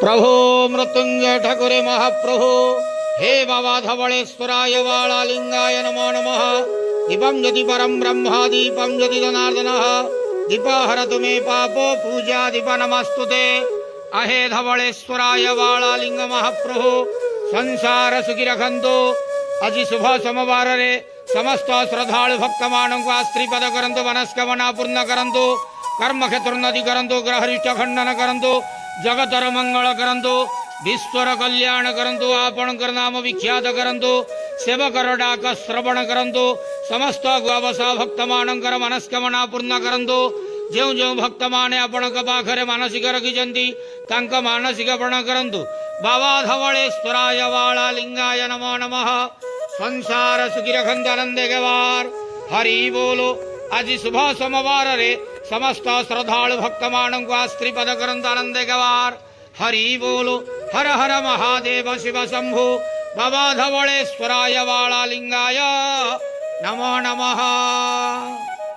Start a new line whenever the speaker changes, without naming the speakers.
प्रभो मृत्युंजय ठाकुरे महाप्रभु हे बाबा धवलेश्वराय वाळालिंगाय नमो नमः। दीपं यदि परं ब्रह्म दीपं यदि जनार्दनः दीपहरतु मे पापो पूजा दीप नमस्तुते। अहे धवलेश्वराय वाळालिंग महाप्रभु संसार सुखी रखंतु। आज शुभ सोमवार रे समस्त श्रद्धालु भक्त मानक आश्रीपद करंतु मनस्कामना पूर्ण करंतु कर्म क्षेत्रोन्नति करंतु ग्रहरिष्ट खंडन करंतु जगतर मंगल करंतु विश्वर कल्याण करंतु आपणकर नाम विख्यात करंतु सेवकर डाक श्रवण करंतु समस्त गुआवसा भक्त मानकर मनस्कामना पूर्ण करंतु। जो जो भक्त माने आपण पाखरे मानसिक रखिछंती तांक मानसिक पूर्ण करंतु। बाबा धवलेश्वराय वाळालिंगाय नमो नमः। संसार सुखी रखंतु आनंदे गवार हरि बोलो। आज शुभ सोमवार रे समस्त श्रद्धालु भक्त मानक आश्रीपद करंतु आनंदे गवार हरि बोलो। हर हर महादेव शिव शंभु बाबा धवलेश्वराय वाळालिंगाय नमो नमः।